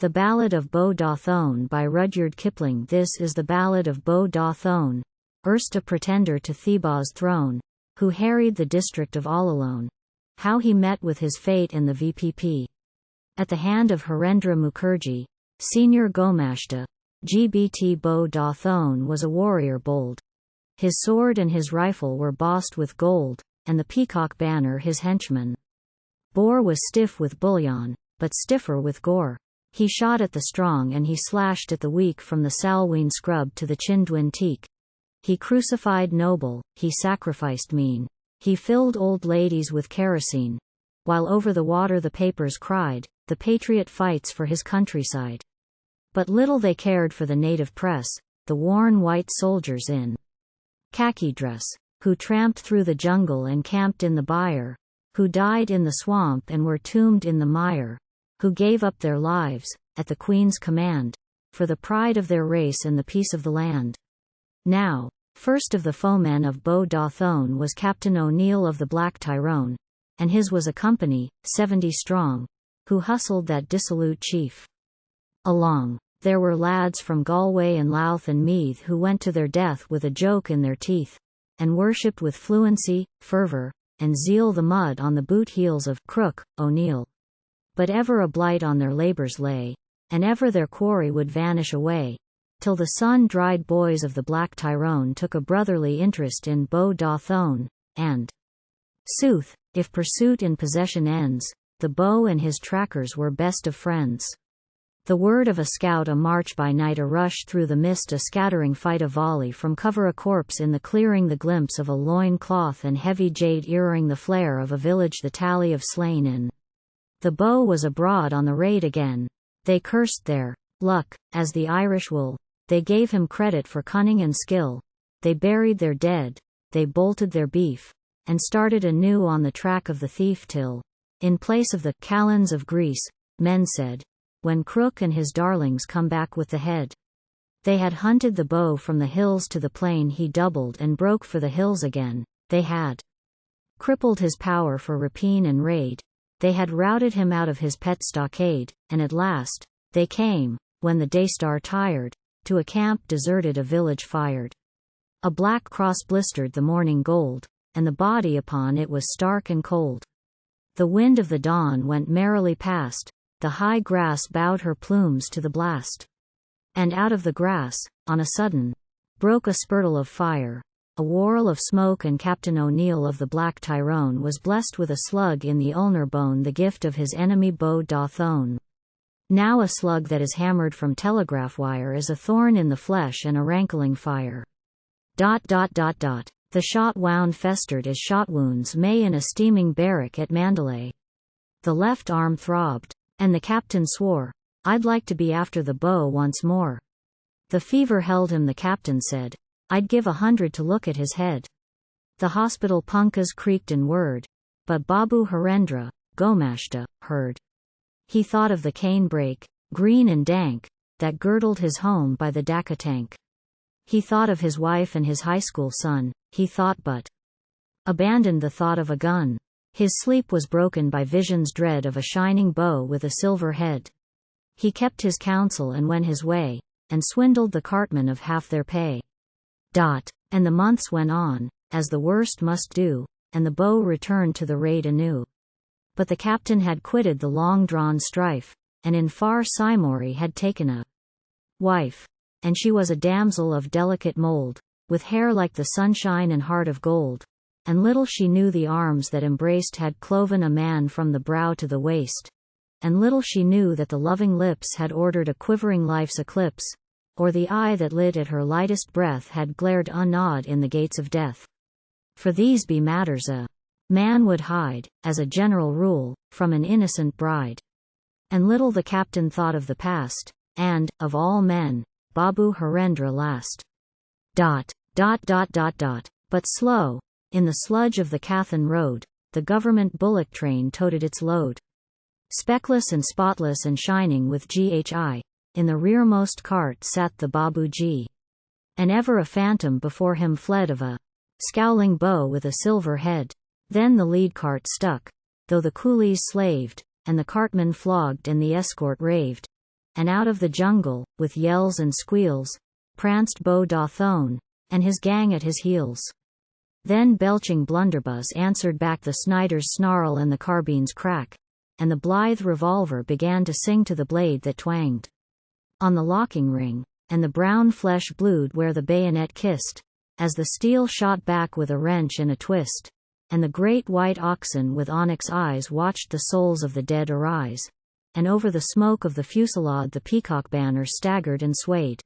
The Ballad of Boh Da Thone by Rudyard Kipling. This is the ballad of Boh Da Thone, erst a pretender to Theebaw's throne, who harried the district of Alalone. How he met with his fate in the V.P.P. At the hand of Harendra Mukerji, senior Gomashta, G.B.T. Boh Da Thone was a warrior bold. His sword and his rifle were bossed with gold, and the Peacock Banner his henchmen. Bohr was stiff with bullion, but stiffer with gore. He shot at the strong and he slashed at the weak, from the Salween scrub to the Chindwin teak. He crucified noble, he sacrificed mean. He filled old ladies with kerosene. While over the water the papers cried, the patriot fights for his countryside. But little they cared for the native press, the worn white soldiers in khaki dress, who tramped through the jungle and camped in the byre, who died in the swamp and were tombed in the mire, who gave up their lives, at the Queen's command, for the pride of their race and the peace of the land. Now, first of the foemen of Boh Da Thone was Captain O'Neill of the Black Tyrone, and his was a company, 70 strong, who hustled that dissolute chief along. There were lads from Galway and Louth and Meath who went to their death with a joke in their teeth, and worshipped with fluency, fervour, and zeal the mud on the boot heels of Crook O'Neill. But ever a blight on their labours lay, and ever their quarry would vanish away, till the sun-dried boys of the Black Tyrone took a brotherly interest in Boh Da Thone, and, sooth, if pursuit in possession ends, the Boh and his trackers were best of friends. The word of a scout, a march by night, a rush through the mist, a scattering fight, a volley from cover, a corpse in the clearing, the glimpse of a loin cloth and heavy jade earring, the flare of a village, the tally of slain in. The Boh was abroad on the raid again. They cursed their luck, as the Irish will. They gave him credit for cunning and skill. They buried their dead, they bolted their beef, and started anew on the track of the thief till, in place of the Callans of Greece, men said, when Crook and his darlings come back with the head. They had hunted the Boh from the hills to the plain, he doubled and broke for the hills again. They had crippled his power for rapine and raid. They had routed him out of his pet stockade, and at last, they came, when the daystar tired, to a camp deserted, a village fired. A black cross blistered the morning gold, and the body upon it was stark and cold. The wind of the dawn went merrily past, the high grass bowed her plumes to the blast. And out of the grass, on a sudden, broke a spurtle of fire, a whorl of smoke, and Captain O'Neill of the Black Tyrone was blessed with a slug in the ulnar bone, the gift of his enemy Boh Da Thone. Now a slug that is hammered from telegraph wire is a thorn in the flesh and a rankling fire. The shot wound festered as shot wounds may in a steaming barrack at Mandalay. The left arm throbbed, and the captain swore, I'd like to be after the Boh once more. The fever held him, the captain said, I'd give 100 to look at his head. The hospital punkas creaked and whirred, but Babu Harendra, Gomashta, heard. He thought of the cane brake, green and dank, that girdled his home by the Dhaka tank. He thought of his wife and his high school son, he thought, but abandoned the thought of a gun. His sleep was broken by visions dread of a shining Boh with a silver head. He kept his counsel and went his way, and swindled the cartmen of half their pay. And the months went on, as the worst must do, and the Boh returned to the raid anew. But the captain had quitted the long-drawn strife, and in far Simory had taken a wife. And she was a damsel of delicate mould, with hair like the sunshine and heart of gold. And little she knew the arms that embraced had cloven a man from the brow to the waist. And little she knew that the loving lips had ordered a quivering life's eclipse, or the eye that lit at her lightest breath had glared unawed in the gates of death. For these be matters a man would hide, as a general rule, from an innocent bride. And little the captain thought of the past, and, of all men, Babu Harendra last. But slow, in the sludge of the Cathan road, the government bullock train toted its load. Speckless and spotless and shining with GHI, in the rearmost cart sat the Babuji. And ever a phantom before him fled of a scowling Boh with a silver head. Then the lead cart stuck, though the coolies slaved, and the cartman flogged and the escort raved. and out of the jungle, with yells and squeals, pranced Boh Da Thone, and his gang at his heels. Then belching blunderbuss answered back the Snider's snarl and the carbine's crack, and the blithe revolver began to sing to the blade that twanged on the locking ring, and the brown flesh blued where the bayonet kissed, as the steel shot back with a wrench and a twist, and the great white oxen with onyx eyes watched the souls of the dead arise, and over the smoke of the fusillade the Peacock Banner staggered and swayed.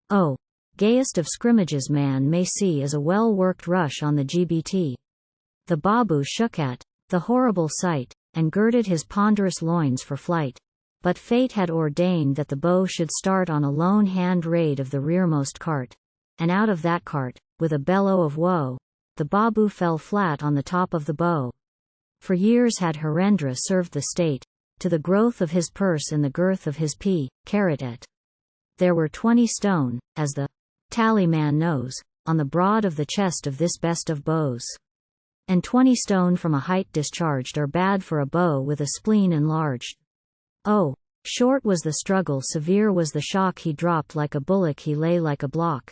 Oh, gayest of scrimmages man may see is a well-worked rush on the G.B.T. The Babu shook at the horrible sight, and girded his ponderous loins for flight. But fate had ordained that the bow should start on a lone hand raid of the rearmost cart, and out of that cart, with a bellow of woe, the Babu fell flat on the top of the bow. For years had Harendra served the state, to the growth of his purse and the girth of his carrot. There were 20 stone, as the tallyman knows, on the broad of the chest of this best of bows. And 20 stone from a height discharged are bad for a bow with a spleen enlarged. Oh, short was the struggle, severe was the shock, he dropped like a bullock, he lay like a block.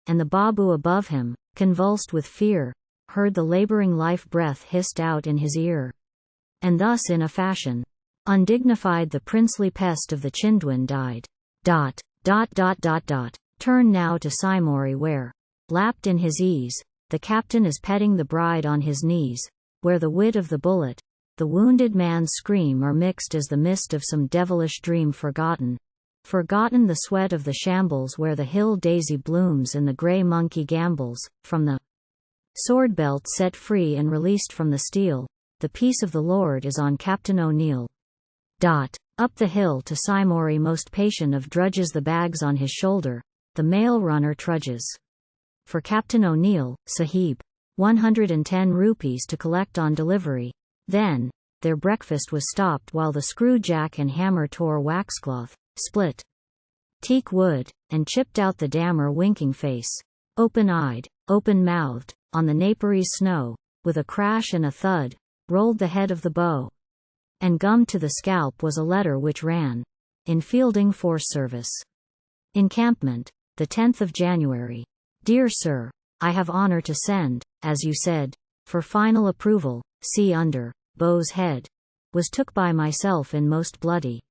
And the Babu above him, convulsed with fear, heard the laboring life breath hissed out in his ear. And thus in a fashion undignified the princely pest of the Chindwin died. Turn now to Simori, where, lapped in his ease, the captain is petting the bride on his knees, where the wit of the bullet, the wounded man's scream are mixed as the mist of some devilish dream forgotten the sweat of the shambles where the hill daisy blooms and the grey monkey gambols, from the sword belt set free and released from the steel, the peace of the Lord is on Captain O'Neill. Up the hill to Simori, most patient of drudges, the bags on his shoulder, the mail runner trudges. For Captain O'Neill, Sahib, 110 rupees to collect on delivery. Then, their breakfast was stopped while the screw jack and hammer tore waxcloth, split teak wood, and chipped out the dammer winking face, open-eyed, open-mouthed, on the Naparese snow, with a crash and a thud, rolled the head of the bow. And gummed to the scalp was a letter which ran, in Fielding Force Service. Encampment, the 10th of January. Dear Sir, I have honor to send, as you said, for final approval, see under, Bow's head, was took by myself in most bloody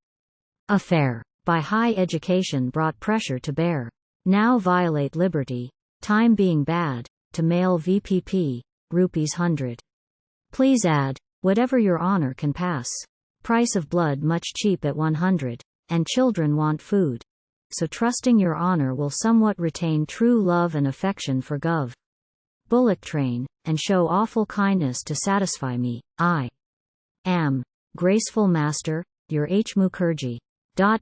affair, by high education brought pressure to bear, now violate liberty, time being bad, to mail V.P.P, rupees 100. Please add, whatever your honor can pass. Price of blood much cheap at 100, and children want food. So trusting your honor will somewhat retain true love and affection for Gov. Bullock train, and show awful kindness to satisfy me. I am, graceful master, your H. Mukerji. As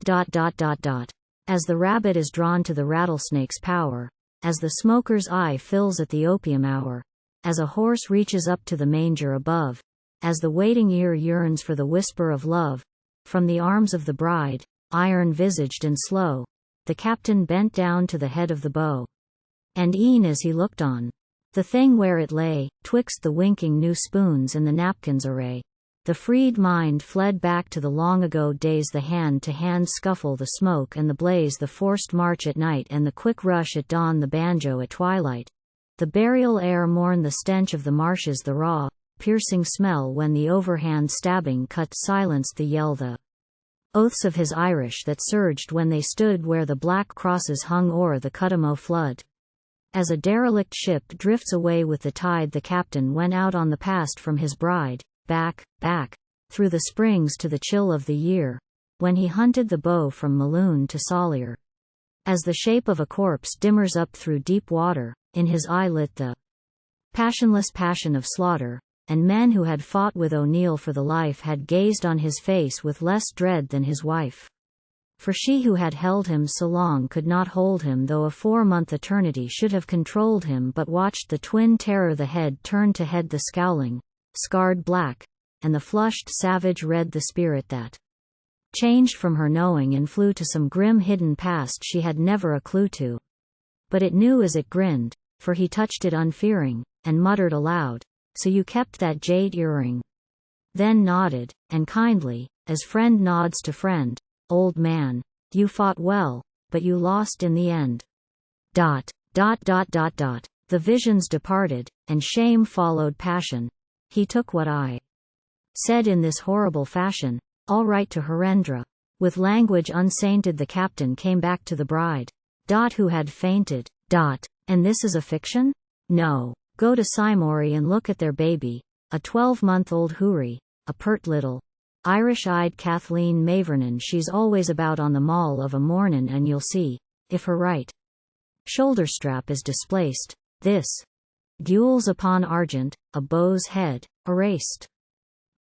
the rabbit is drawn to the rattlesnake's power, as the smoker's eye fills at the opium hour, as a horse reaches up to the manger above, as the waiting ear yearns for the whisper of love, from the arms of the bride, iron-visaged and slow, the captain bent down to the head of the bow. And e'en as he looked on the thing where it lay, twixt the winking new spoons and the napkins array, the freed mind fled back to the long-ago days, the hand-to-hand scuffle, the smoke and the blaze, the forced march at night and the quick rush at dawn, the banjo at twilight, the burial air mourned the stench of the marshes, the raw, piercing smell when the overhand stabbing cut silenced the yell, the oaths of his Irish that surged when they stood where the black crosses hung o'er the Cuttamo flood. As a derelict ship drifts away with the tide, the captain went out on the past from his bride, back, through the springs to the chill of the year, when he hunted the bow from Maloon to Sawlier. As the shape of a corpse dimmers up through deep water, in his eye lit the passionless passion of slaughter, and men who had fought with O'Neill for the life had gazed on his face with less dread than his wife. For she who had held him so long could not hold him, though a 4-month eternity should have controlled him, but watched the twin terror, the head turned to head, the scowling, scarred black, and the flushed savage red, the spirit that changed from her knowing and flew to some grim hidden past she had never a clue to. But it knew as it grinned, for he touched it unfearing, and muttered aloud, "So you kept that jade earring?" Then nodded, and kindly, as friend nods to friend, "Old man, You fought well, but you lost in the end. Dot, dot, dot, dot, dot. The visions departed, and shame followed passion. He took what I said in this horrible fashion. All right to Harendra. With language unsainted the captain came back to the bride. Dot, who had fainted. Dot. And this is a fiction? No. Go to Simori and look at their baby. A 12-month-old houri. A pert little Irish-eyed Kathleen Mavernan. She's always about on the mall of a mornin', and you'll see, if her right shoulder strap is displaced. This gules upon argent, a beau's head, erased.